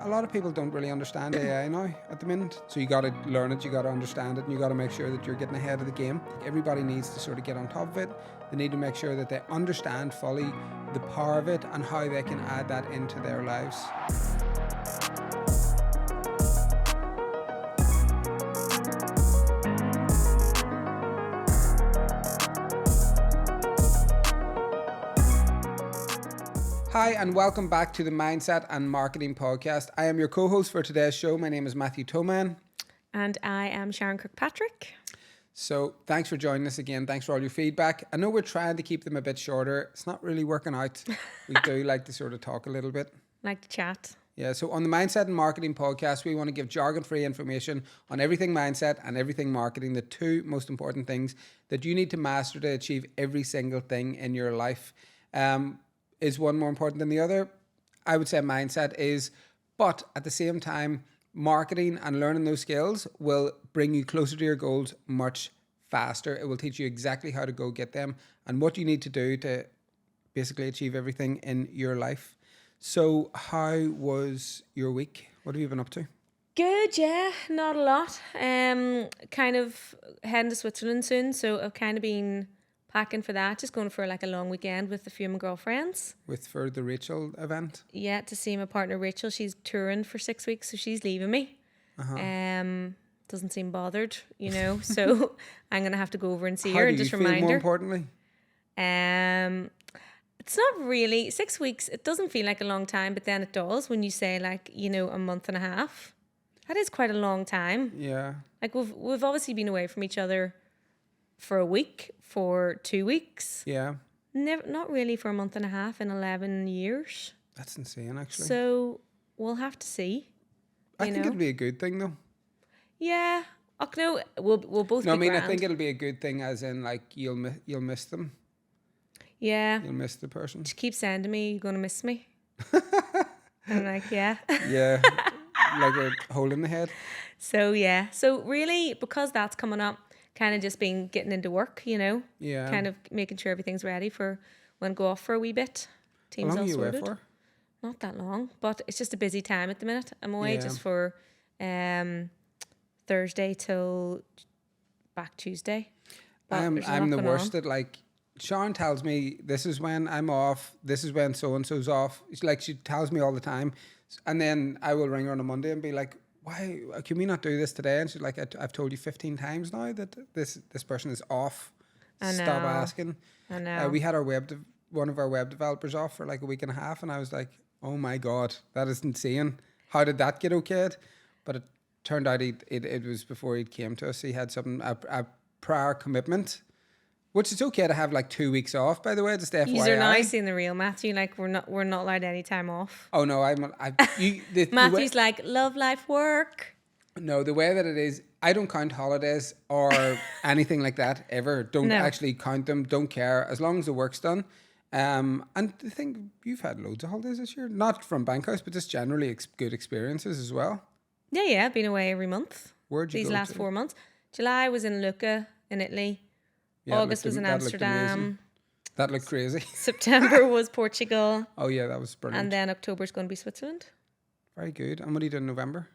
a lot of people don't really understand AI now at the minute. So you got to learn it, you got to understand it, and you got to make sure that you're getting ahead of the game. Everybody needs to sort of get on top of it. They need to make sure that they understand fully the power of it and how they can add that into their lives. Hi, and welcome back to the Mindset and Marketing Podcast. I am your co-host for today's show. My name is Matthew Toman. And I am Sharon Kirkpatrick. So thanks for joining us again. Thanks for all your feedback. I know we're trying to keep them a bit shorter. It's not really working out. We do like to sort of talk a little bit. Like to chat. Yeah, so on the Mindset and Marketing Podcast, we want to give jargon-free information on everything mindset and everything marketing, the two most important things that you need to master to achieve every single thing in your life. Is one more important than the other? I would say mindset is, but at the same time, marketing and learning those skills will bring you closer to your goals much faster. It will teach you exactly how to go get them and what you need to do to basically achieve everything in your life. So how was your week? What have you been up to? Good, yeah, not a lot. Kind of heading to Switzerland soon, so I've kind of been packing for that, just going for like a long weekend with a few of my girlfriends. For the Rachel event? Yeah, to see my partner Rachel. She's touring for 6 weeks, so she's leaving me. Doesn't seem bothered, you know, so I'm going to have to go over and see her and just remind her. More importantly? It's not really 6 weeks. It doesn't feel like a long time, but then it does when you say like, you know, a month and a half. That is quite a long time. Yeah. Like we've obviously been away from each other for a week, for 2 weeks. Yeah. Not really for a month and a half in 11 years. That's insane, actually. So we'll have to see. I think it'll be a good thing, though. Yeah. Oh, no, we'll both be grand. I think it'll be a good thing as in, like, you'll miss them. Yeah. You'll miss the person. She keeps saying to me, "You're going to miss me." I'm like, yeah. Yeah. Like a hole in the head. So, yeah. So really, because that's coming up, kind of just been getting into work, you know. Yeah. Kind of making sure everything's ready for when I go off for a wee bit. Team's How long all are you away sorted. for? Not that long, but it's just a busy time at the minute. I'm away just for Thursday till back Tuesday. But I'm the worst at, like, Sharon tells me this is when I'm off, this is when so-and-so's off. It's like she tells me all the time. And then I will ring her on a Monday and be like, why can we not do this today? And she's like, I've told you 15 times now that this person is off. I know. Stop asking. I know. We had one of our web developers off for like a week and a half, and I was like, oh my God, that is insane. How did that get okayed? But it turned out it was before he came to us. He had a prior commitment, which is okay to have like 2 weeks off, by the way, just FYI. These are nice in the real Matthew. Like we're not allowed any time off. Oh no, Matthew's like love, life, work. No, the way that it is, I don't count holidays or anything like that ever. Don't actually count them. Don't care as long as the work's done. And I think you've had loads of holidays this year, not from Bankhouse, but just generally good experiences as well. Yeah, I've been away every month. Where'd you go these last to? 4 months? July was in Lucca in Italy. Yeah, August was in Amsterdam. That looked crazy. September was Portugal. Oh yeah, that was brilliant. And then October's going to be Switzerland. Very good. And what do you do in November?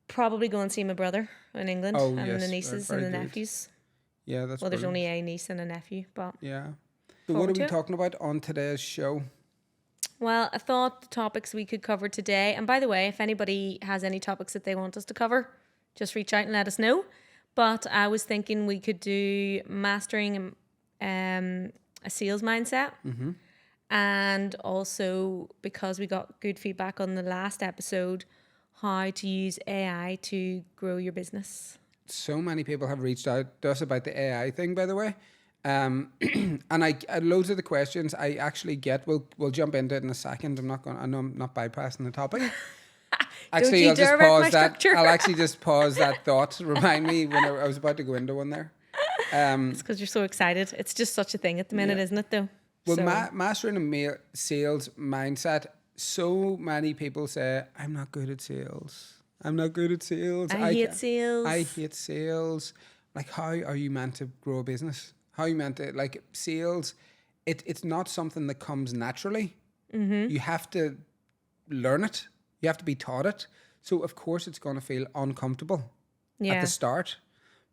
Probably go and see my brother in England and the nieces and the nephews. Yeah, that's well, there's brilliant. only a niece and a nephew, but yeah. So what are we talking about on today's show? Well, I thought the topics we could cover today, and by the way, if anybody has any topics that they want us to cover, just reach out and let us know. But I was thinking we could do mastering a sales mindset. Mm-hmm. And also, because we got good feedback on the last episode, how to use AI to grow your business. So many people have reached out to us about the AI thing, by the way. And I loads of the questions I actually get. We'll jump into it in a second. I know I'm not bypassing the topic. Actually, I'll just pause that. I'll actually just pause that thought to remind me when I was about to go into one there. It's because you're so excited. It's just such a thing at the minute, isn't it, though? Well, mastering a sales mindset, so many people say, I'm not good at sales. I'm not good at sales. I hate sales. I hate sales. Like, how are you meant to grow a business? How are you meant to, like, sales, it's not something that comes naturally. Mm-hmm. You have to learn it. You have to be taught it. So of course it's going to feel uncomfortable at the Yeah. start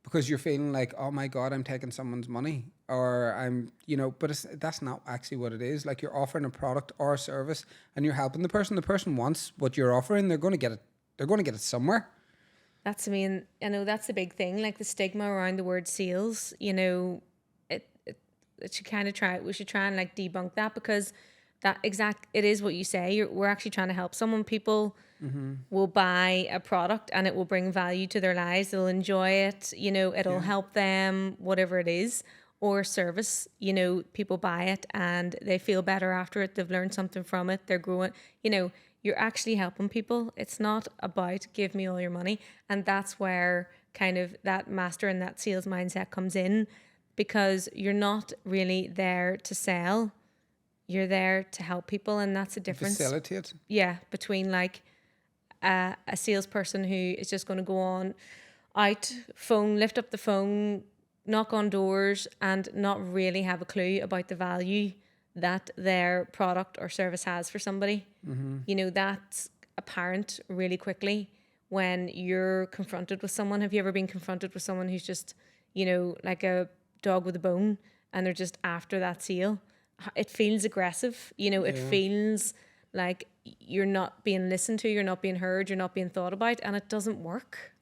because you're feeling like, oh my God, I'm taking someone's money, or I'm, but that's not actually what it is. Like, you're offering a product or a service and you're helping the person. The person wants what you're offering. They're going to get it. They're going to get it somewhere. That's, I mean, I know that's the big thing, like the stigma around the word sales, you know, it should kind of we should try and like debunk that, because it is what you say. We're actually trying to help someone. People will buy a product and it will bring value to their lives. They'll enjoy it, it'll Yeah. help them, whatever it is. Or service, people buy it and they feel better after it. They've learned something from it. They're growing, you're actually helping people. It's not about give me all your money. And that's where kind of that master and that sales mindset comes in, because you're not really there to sell. You're there to help people. And that's a difference. Facilitate. Yeah. Between like a salesperson who is just going to go on out, lift up the phone, knock on doors, and not really have a clue about the value that their product or service has for somebody. That's apparent really quickly when you're confronted with someone. Have you ever been confronted with someone who's just, like a dog with a bone, and they're just after that sale? It feels aggressive, it feels like you're not being listened to, you're not being heard, you're not being thought about, and it doesn't work.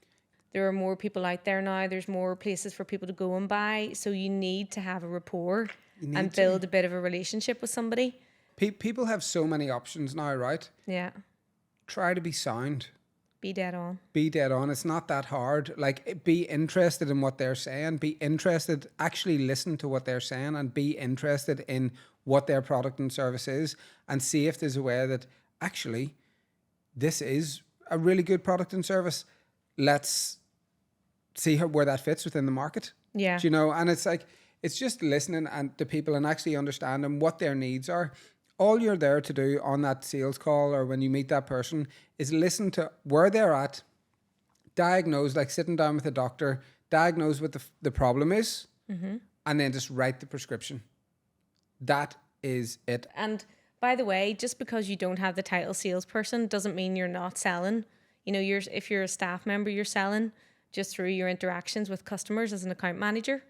There are more people out there now. There's more places for people to go and buy. So you need to have a rapport and build a bit of a relationship with somebody. People have so many options now, right? Yeah. Try to be sound. Be dead on. Be dead on. It's not that hard. Like, be interested in what they're saying. Be interested, actually listen to what they're saying, and be interested in what their product and service is, and see if there's a way that actually this is a really good product and service. Let's see where that fits within the market. Yeah. And it's like, it's just listening and to people and actually understanding what their needs are. All you're there to do on that sales call or when you meet that person is listen to where they're at, diagnose, like sitting down with a doctor, diagnose what the problem is, and then just write the prescription. That is it. And by the way, just because you don't have the title salesperson doesn't mean you're not selling. If you're a staff member, you're selling just through your interactions with customers as an account manager.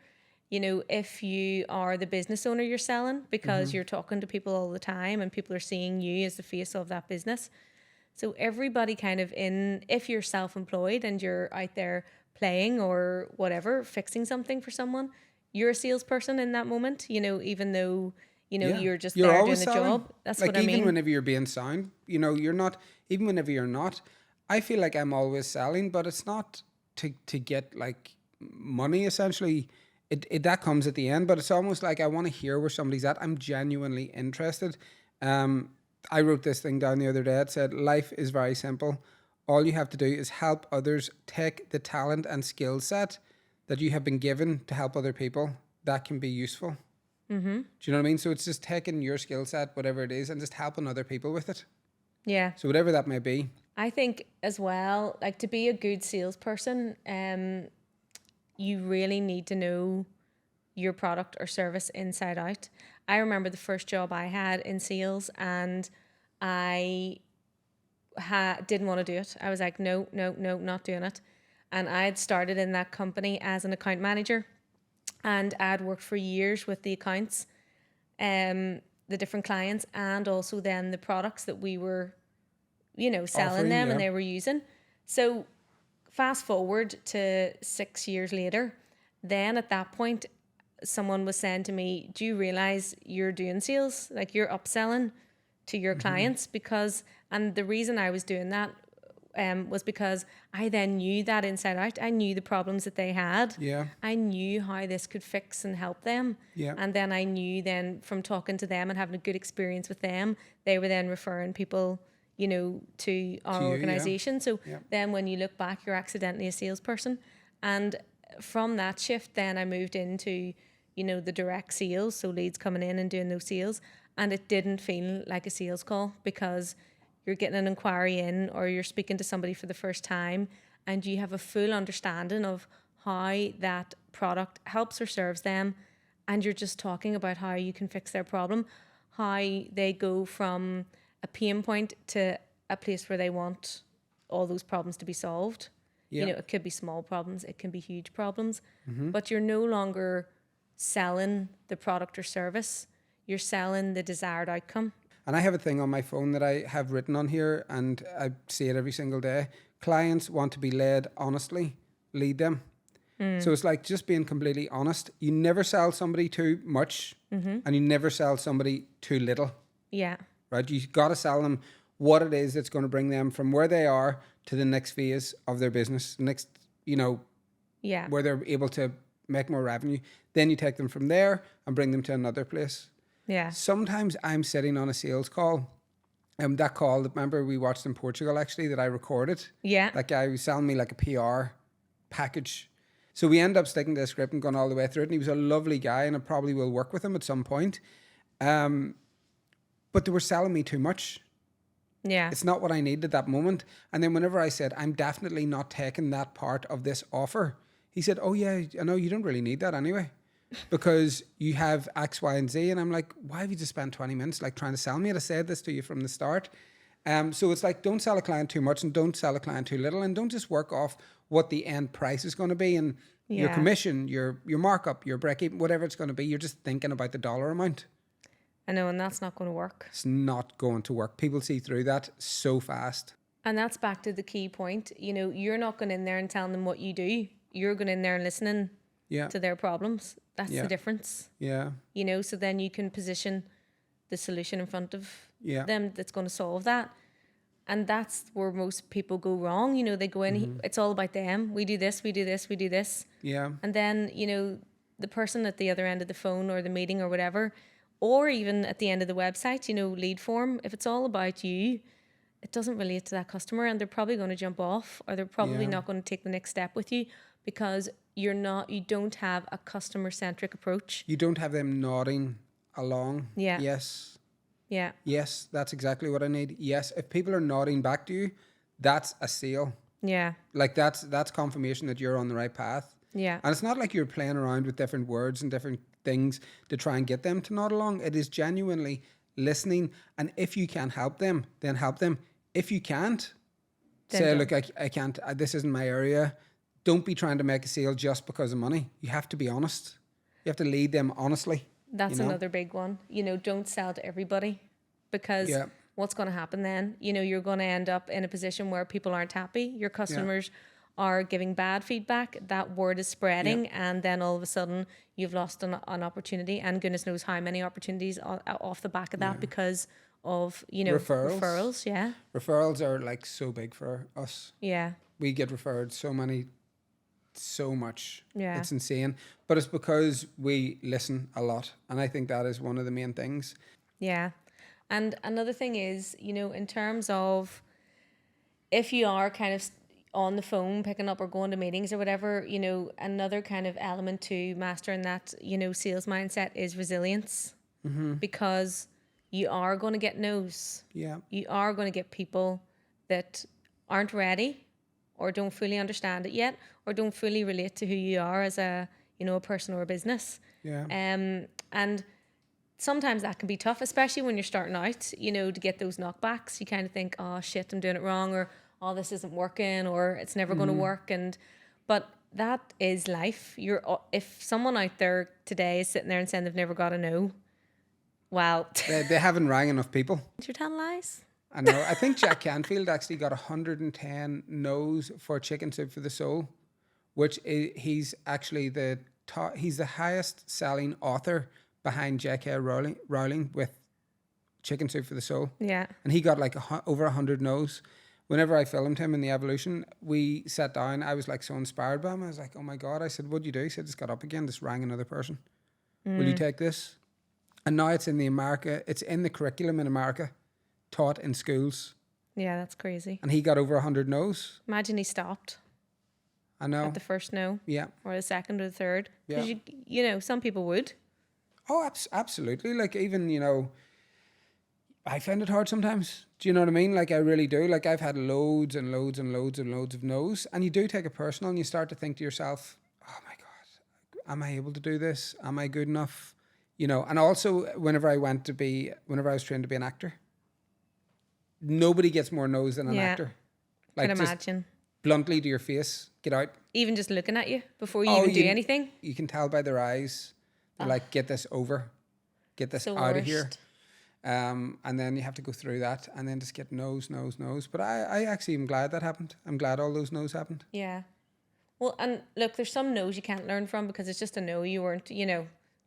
If you are the business owner, you're selling because you're talking to people all the time and people are seeing you as the face of that business. So everybody kind of if you're self-employed and you're out there playing or whatever, fixing something for someone, you're a salesperson in that moment, even though, you're just there doing the job. That's like, what I mean. Even whenever you're being sound, you're not, even whenever you're not, I feel like I'm always selling, but it's not to get like money essentially. That comes at the end, but it's almost like I want to hear where somebody's at. I'm genuinely interested. I wrote this thing down the other day. It said, life is very simple. All you have to do is help others take the talent and skill set that you have been given to help other people. That can be useful. Do you know what I mean? So it's just taking your skill set, whatever it is, and just helping other people with it. Yeah. So whatever that may be. I think as well, like to be a good salesperson, you really need to know your product or service inside out. I remember the first job I had in sales, and I didn't want to do it. I was like, no, not doing it. And I had started in that company as an account manager, and I'd worked for years with the accounts, the different clients, and also then the products that we were, selling Offering, them yeah. and they were using. So fast forward to 6 years later, then at that point, someone was saying to me, do you realize you're doing sales? Like, you're upselling to your clients? And the reason I was doing that was because I then knew that inside out. I knew the problems that they had. Yeah. I knew how this could fix and help them. Yeah. And then I knew then from talking to them and having a good experience with them, they were then referring people, to our organization. So then when you look back, you're accidentally a salesperson. And from that shift, then I moved into, the direct sales. So leads coming in and doing those sales. And it didn't feel like a sales call, because you're getting an inquiry in, or you're speaking to somebody for the first time, and you have a full understanding of how that product helps or serves them. And you're just talking about how you can fix their problem, how they go from a pain point to a place where they want all those problems to be solved. Yeah. It could be small problems, it can be huge problems, Mm-hmm. but you're no longer selling the product or service, you're selling the desired outcome. And I have a thing on my phone that I have written on here, and I see it every single day. Clients want to be led honestly, lead them. So it's like just being completely honest. You never sell somebody too much, and you never sell somebody too little, Yeah. right? You got to sell them what it is that's going to bring them from where they are to the next phase of their business, next, Yeah. where they're able to make more revenue. Then you take them from there and bring them to another place. Yeah. Sometimes I'm sitting on a sales call. That call, remember we watched in Portugal actually that I recorded? Yeah. That guy was selling me like a PR package. So we end up sticking to the script and going all the way through it. And he was a lovely guy, and I probably will work with him at some point. But they were selling me too much. Yeah. It's not what I need at that moment. And then whenever I said, I'm definitely not taking that part of this offer, he said, oh yeah, I know you don't really need that anyway, because you have X, Y, and Z. And I'm like, why have you just spent 20 minutes like trying to sell me? I said this to you from the start. So it's like, don't sell a client too much and don't sell a client too little, and don't just work off what the end price is going to be and your commission, your markup, your break even, whatever it's going to be. You're just thinking about the dollar amount. I know, and that's not going to work. It's not going to work. People see through that so fast. And that's back to the key point. You're not going in there and telling them what you do. You're going in there and listening to their problems. That's the difference. Yeah. So then you can position the solution in front of Yeah. them that's going to solve that. And that's where most people go wrong. They go in, it's all about them. We do this, we do this, we do this. Yeah. And then, the person at the other end of the phone or the meeting or whatever, or even at the end of the website, lead form, if it's all about you, it doesn't relate to that customer, and they're probably going to jump off, or they're probably not going to take the next step with you, because you don't have a customer centric approach. You don't have them nodding along. Yeah. Yes. Yeah. Yes, that's exactly what I need. Yes, if people are nodding back to you, that's a sale. Yeah. Like that's confirmation that you're on the right path. Yeah. And it's not like you're playing around with different words and different things to try and get them to nod along. It is genuinely listening, and if you can help them, then help them. If you can't, Then say, don't. look, I can't, this isn't my area. Don't be trying to make a sale just because of money. You have to be honest. You have to lead them honestly. That's another big one. Don't sell to everybody, because what's going to happen then? You're going to end up in a position where people aren't happy. Your customers are giving bad feedback. That word is spreading, and then all of a sudden you've lost an opportunity, and goodness knows how many opportunities off the back of that because of referrals. Yeah, referrals are like so big for us. Yeah, we get referred so much. Yeah, it's insane, but it's because we listen a lot, and I think that is one of the main things. Yeah. And another thing is, in terms of if you are kind of on the phone picking up or going to meetings or whatever, another kind of element to mastering that, sales mindset is resilience. Because you are going to get no's. Yeah. You are going to get people that aren't ready or don't fully understand it yet, or don't fully relate to who you are as a person or a business. Yeah. And sometimes that can be tough, especially when you're starting out, to get those knockbacks. You kind of think, oh shit, I'm doing it wrong, or oh, this isn't working, or it's never going to work. But that is life. If someone out there today is sitting there and saying they've never got a no, well, they haven't rang enough people. You're telling lies. I know. I think Jack Canfield actually got 110 no's for Chicken Soup for the Soul, which he's actually he's the highest selling author behind J.K. Rowling with Chicken Soup for the Soul. Yeah. And he got like over 100 no's. Whenever I filmed him in the Evolution, we sat down. I was like so inspired by him. I was like, oh my God. I said, what'd you do? He said, just got up again, just rang another person. Will you take this? And now it's in the curriculum in America, taught in schools. Yeah, that's crazy. And he got over 100 no's. Imagine he stopped. I know. At the first no. Yeah. Or the second or the third. Yeah. Because some people would. Oh, absolutely. Like even, I find it hard sometimes. Do you know what I mean? Like I really do. Like I've had loads and loads and loads and loads of no's, and you do take it personal, and you start to think to yourself, oh my God, am I able to do this? Am I good enough? And also whenever I was trained to be an actor, nobody gets more no's than an Yeah. actor. Can Like, just imagine. bluntly to your face, get out. Even just looking at you before you Oh, even do anything. you can tell by their eyes. They're like, get this over, get It's this the out of here. worst. And then you have to go through that and then just get no's, no's, no's. But I actually am glad that happened. I'm glad all those no's happened. Yeah. Well, and look, there's some no's you can't learn from because it's just a no. You weren't,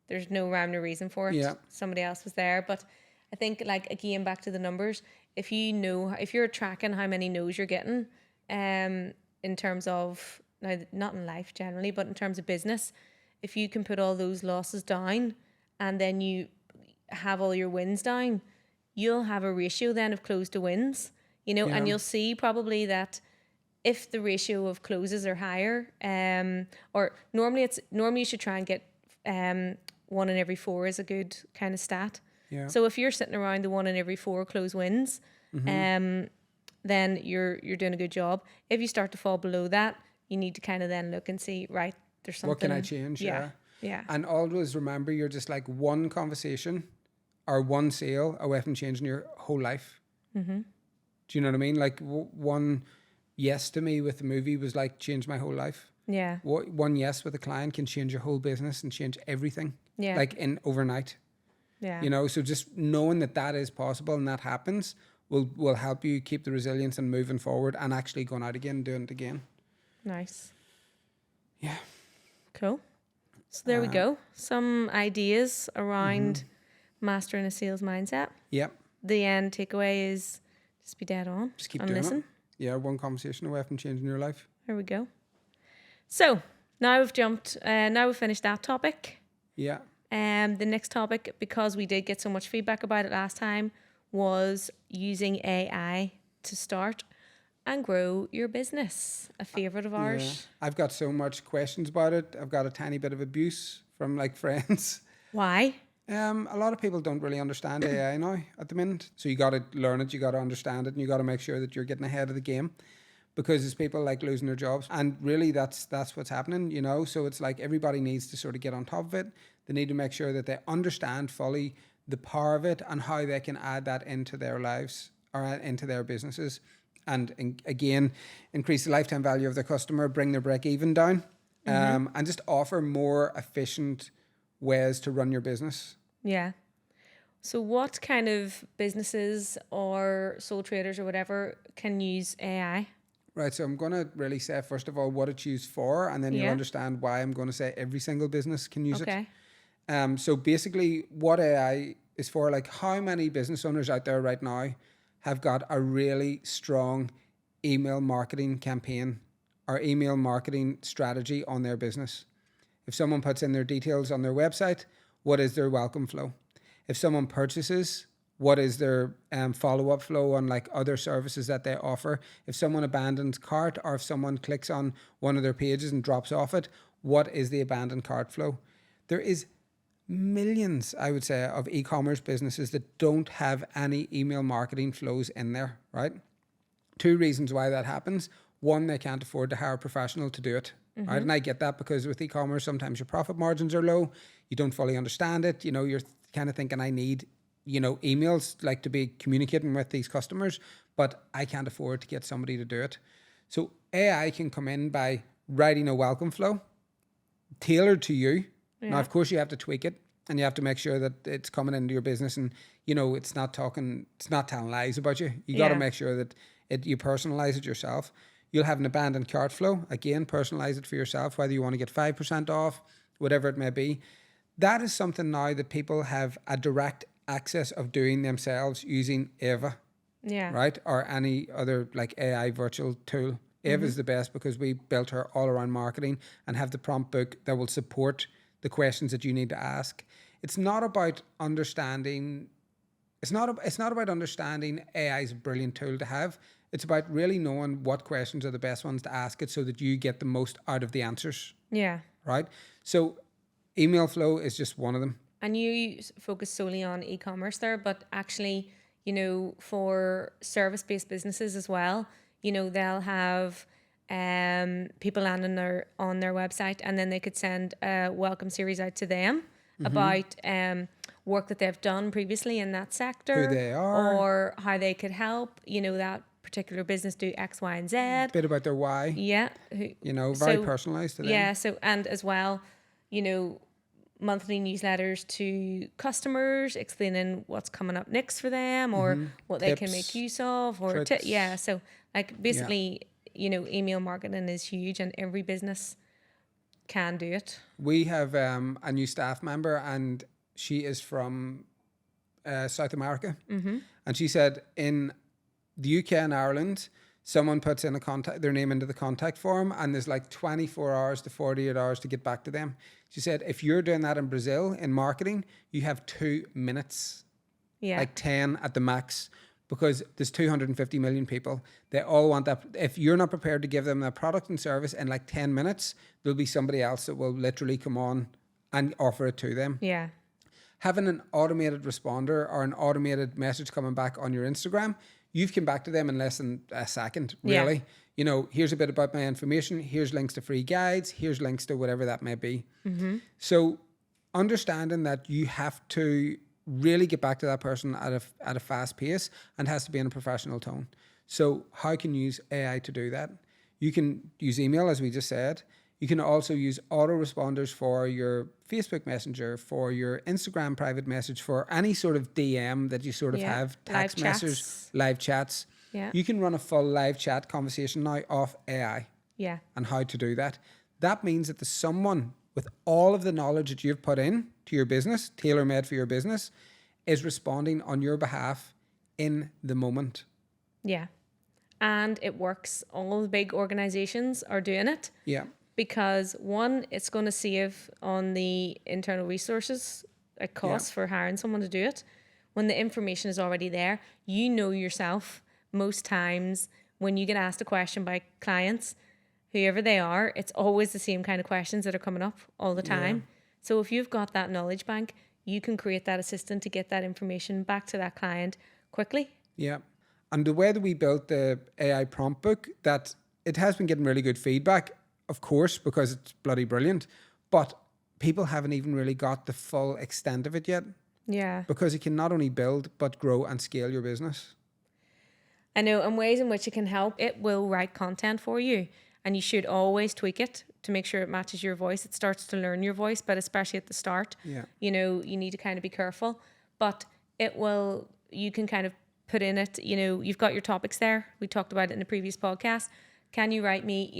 there's no rhyme or reason for it. Yeah. Somebody else was there. But I think, like, again, back to the numbers, if you're tracking how many no's you're getting, in terms of, now, not in life generally, but in terms of business, if you can put all those losses down and then you have all your wins down, you'll have a ratio then of close to wins, Yeah. and you'll see probably that if the ratio of closes are higher, or normally you should try and get 1 in every 4 is a good kind of stat. Yeah. So if you're sitting around the 1 in every 4 close wins, then you're doing a good job. If you start to fall below that, you need to kind of then look and see, right, there's something. What can I change? Yeah. Yeah. And always remember, you're just like one conversation or one sale away from changing your whole life. Mm-hmm. Do you know what I mean? Like one yes to me with the movie was like changed my whole life. Yeah. One yes with a client can change your whole business and change everything. Yeah. Like in overnight. Yeah. So just knowing that is possible and that happens will help you keep the resilience and moving forward and actually going out again and doing it again. Nice. Yeah. Cool. So there we go. Some ideas around mastering a sales mindset. Yep. The end takeaway is just be dead on. Just keep and doing listen. it. Yeah, one conversation away from changing your life. There we go. So now we've finished that topic. Yeah. The next topic, because we did get so much feedback about it last time, was using AI to start and grow your business. A favorite of ours. Yeah. I've got so much questions about it. I've got a tiny bit of abuse from like friends. Why? A lot of people don't really understand AI now at the minute. So you got to learn it, you got to understand it, and you got to make sure that you're getting ahead of the game, because there's people like losing their jobs. And really that's what's happening, So it's like everybody needs to sort of get on top of it. They need to make sure that they understand fully the power of it and how they can add that into their lives or into their businesses. And again, increase the lifetime value of their customer, bring their break even down, and just offer more efficient ways to run your business. Yeah. So what kind of businesses or sole traders or whatever can use AI? Right, so I'm going to really say, first of all, what it's used for, and then you'll understand why I'm going to say every single business can use it. So basically what AI is for, like how many business owners out there right now have got a really strong email marketing campaign or email marketing strategy on their business? If someone puts in their details on their website, what is their welcome flow? If someone purchases, what is their follow-up flow on like other services that they offer? If someone abandons cart, or if someone clicks on one of their pages and drops off it, what is the abandoned cart flow? There is millions, I would say, of e-commerce businesses that don't have any email marketing flows in there, right? 2 reasons why that happens. One, they can't afford to hire a professional to do it. Right? And I get that, because with e-commerce, sometimes your profit margins are low. You don't fully understand it. You're kind of thinking, I need, emails like to be communicating with these customers, but I can't afford to get somebody to do it. So AI can come in by writing a welcome flow tailored to you. Yeah. Now, of course, you have to tweak it and you have to make sure that it's coming into your business and, it's not telling lies about you. You got to make sure that you personalize it yourself. You'll have an abandoned cart flow. Again, personalize it for yourself, whether you want to get 5% off, whatever it may be. That is something now that people have a direct access of doing themselves using Ava. Yeah. Right? Or any other like AI virtual tool. Ava is the best because we built her all around marketing and have the prompt book that will support the questions that you need to ask. It's not about understanding. It's not about understanding AI is a brilliant tool to have. It's about really knowing what questions are the best ones to ask it so that you get the most out of the answers. Yeah. Right? So email flow is just one of them. And you focus solely on e-commerce there, but actually, for service-based businesses as well, they'll have people landing on their website, and then they could send a welcome series out to them, about work that they've done previously in that sector, Who they are. or how they could help, that particular business do X, Y, and Z. Bit about their why. Yeah. Very personalized to them. Yeah. So, and as well, monthly newsletters to customers explaining what's coming up next for them, or what they can Tips, make use of, or tricks. so like basically, email marketing is huge, and every business can do it. We have a new staff member, and she is from South America, and she said in the UK and Ireland, someone puts in their name into the contact form, and there's like 24 hours to 48 hours to get back to them. She said, if you're doing that in Brazil in marketing, you have 2 minutes, like 10 at the max, because there's 250 million people. They all want that. If you're not prepared to give them a product and service in like 10 minutes, there'll be somebody else that will literally come on and offer it to them. Yeah. Having an automated responder or an automated message coming back on your Instagram, you've come back to them in less than a second, really. Here's a bit about my information. Here's links to free guides. Here's links to whatever that may be. So understanding that you have to really get back to that person at a fast pace, and has to be in a professional tone. So how can you use AI to do that? You can use email, as we just said. You can also use autoresponders for your Facebook Messenger, for your Instagram private message, for any sort of DM that you sort of have, text message, live chats. Yeah. You can run a full live chat conversation now off AI. Yeah. And how to do that. That means that there's someone with all of the knowledge that you've put in to your business, tailor-made for your business, is responding on your behalf in the moment. Yeah. And it works. All the big organizations are doing it. Yeah. Because one, it's going to save on the internal resources, like costs for hiring someone to do it. When the information is already there, yourself, most times when you get asked a question by clients, whoever they are, it's always the same kind of questions that are coming up all the time. Yeah. So if you've got that knowledge bank, you can create that assistant to get that information back to that client quickly. Yeah. And the way that we built the AI prompt book, that it has been getting really good feedback, of course, because it's bloody brilliant, but people haven't even really got the full extent of it yet. Yeah. Because it can not only build, but grow and scale your business. I know, and ways in which it can help, it will write content for you, and you should always tweak it to make sure it matches your voice. It starts to learn your voice, but especially at the start, you need to kind of be careful, but you can kind of put in it, you've got your topics there. We talked about it in the previous podcast. Can you write me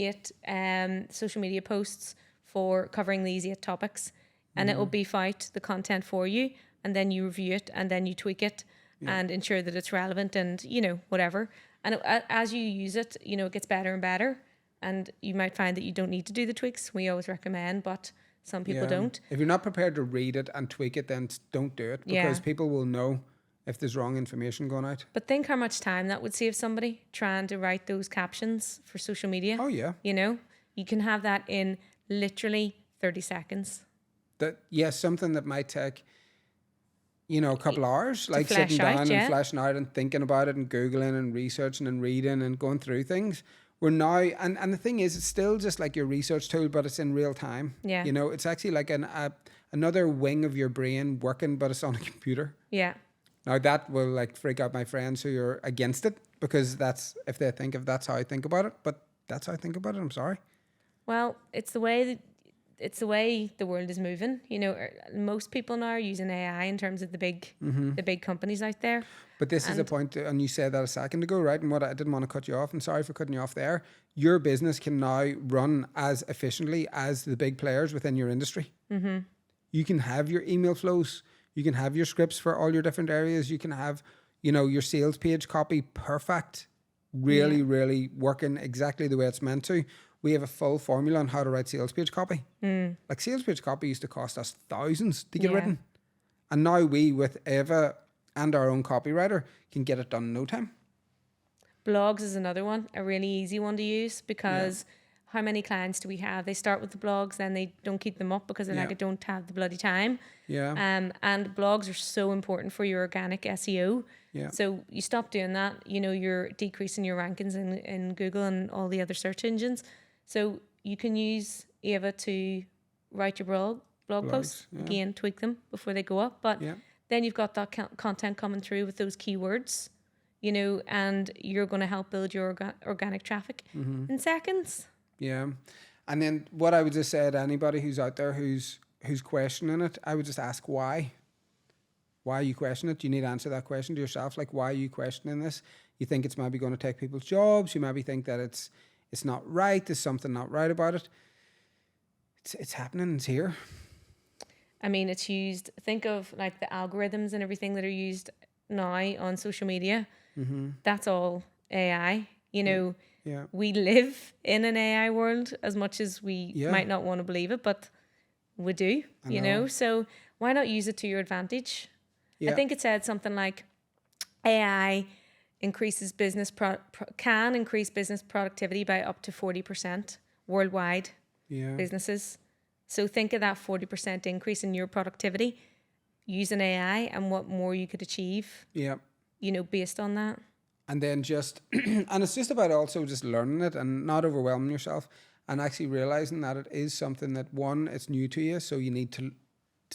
8 social media posts for covering these 8 topics? And it will beef out the content for you, and then you review it, and then you tweak it and ensure that it's relevant and, whatever. And as you use it, it gets better and better. And you might find that you don't need to do the tweaks. We always recommend, but some people don't. If you're not prepared to read it and tweak it, then don't do it, because people will know if there's wrong information going out. But think how much time that would save somebody trying to write those captions for social media. Oh, yeah. You can have that in literally 30 seconds. Something that might take, a couple hours, like sitting down and fleshing out and thinking about it and Googling and researching and reading and going through things. We're now, and the thing is, it's still just like your research tool, but it's in real time. Yeah. It's actually like another wing of your brain working, but it's on a computer. Yeah. Now that will like freak out my friends who are against it, because that's how I think about it, but that's how I think about it. I'm sorry. Well, it's the way the world is moving. Most people now are using AI in terms of the big companies out there. But this is a point, and you said that a second ago, right? And I didn't want to cut you off, and sorry for cutting you off there. Your business can now run as efficiently as the big players within your industry. Mm-hmm. You can have your email flows. You can have your scripts for all your different areas. You can have, your sales page copy perfect, really, really working exactly the way it's meant to. We have a full formula on how to write sales page copy. Like sales page copy used to cost us thousands to get written. And now we, with Eva and our own copywriter, can get it done in no time. Blogs is another one, a really easy one to use, because how many clients do we have? They start with the blogs, then they don't keep them up because they're like, I don't have the bloody time. Yeah. And blogs are so important for your organic SEO. Yeah. So you stop doing that, you're decreasing your rankings in Google and all the other search engines. So you can use Eva to write your blog. blog posts. yeah. Again, tweak them before they go up. But Yeah. then you've got that content coming through with those keywords, you know, and you're going to help build your organic traffic in seconds. Yeah. And then what I would just say to anybody who's out there who's questioning it, I would just ask why. Why are you questioning it? You need to answer that question to yourself. Like, why are you questioning this? You think it's maybe going to take people's jobs. You maybe think that it's not right. There's something not right about it. It's happening. It's here. I mean, it's used, think of like the algorithms and everything that are used now on social media. That's all AI. You know, Yeah. we live in an AI world as much as we might not want to believe it, but we do, you know? So why not use it to your advantage? Yeah. I think it said something like AI increases can increase business productivity by up to 40% worldwide. Businesses. So think of that 40% increase in your productivity using AI and what more you could achieve. Yeah. You know, based on that. And then just, and it's just about also just learning it and not overwhelming yourself and actually realizing that it is something that, one, it's new to you, so you need to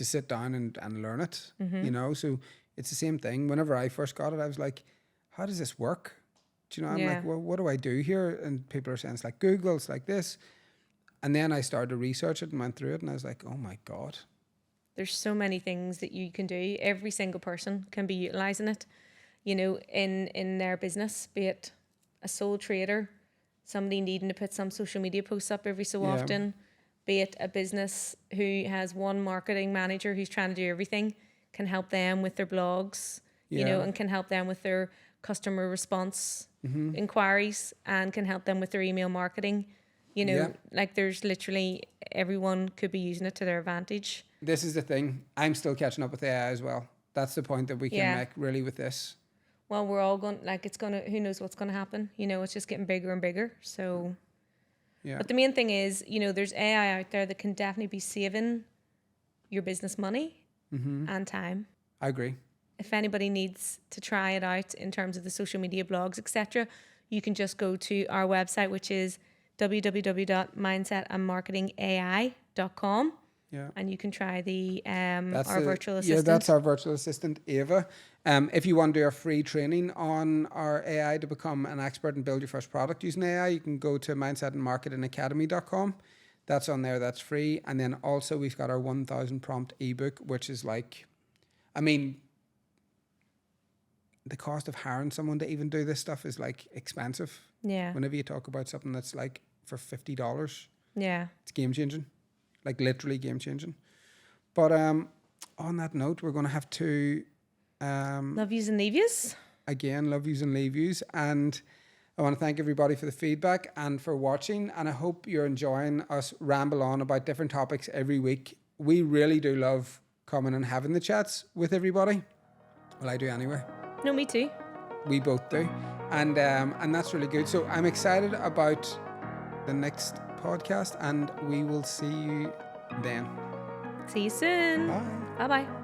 sit down and learn it, you know? So it's the same thing. Whenever I first got it, I was like, how does this work? Do you know, I'm like, well, what do I do here? And people are saying it's like Google, it's like this. And then I started to research it and went through it and I was like, oh my God. There's so many things that you can do. Every single person can be utilizing it, you know, in their business, be it a sole trader, somebody needing to put some social media posts up every so often, be it a business who has one marketing manager who's trying to do everything, can help them with their blogs, you know, and can help them with their customer response inquiries and can help them with their email marketing. You know, like there's literally everyone could be using it to their advantage. This is the thing. I'm still catching up with AI as well. That's the point that we can make really with this. Well, we're all going, like, it's going to, who knows what's going to happen? You know, it's just getting bigger and bigger. So, but the main thing is, you know, there's AI out there that can definitely be saving your business money and time. I agree. If anybody needs to try it out in terms of the social media blogs, etc., you can just go to our website, which is www.mindsetandmarketingai.com. Yeah. And you can try our virtual assistant. Yeah, that's our virtual assistant, Ava. If you want to do a free training on our AI to become an expert and build your first product using AI, you can go to mindsetandmarketingacademy.com. That's on there. That's free. And then also we've got our 1000 prompt ebook, which is like, I mean, the cost of hiring someone to even do this stuff is like expensive. Yeah. Whenever you talk about something that's like for $50. Yeah. It's game changing. Like literally game changing. But on that note, we're going to have to love yous and leave yous. Again, love yous and leave yous. And I want to thank everybody for the feedback and for watching. And I hope you're enjoying us ramble on about different topics every week. We really do love coming and having the chats with everybody. Well, I do anyway. No, me too. We both do. And that's really good. So I'm excited about the next podcast and we will see you then. See you soon. Bye. Bye-bye.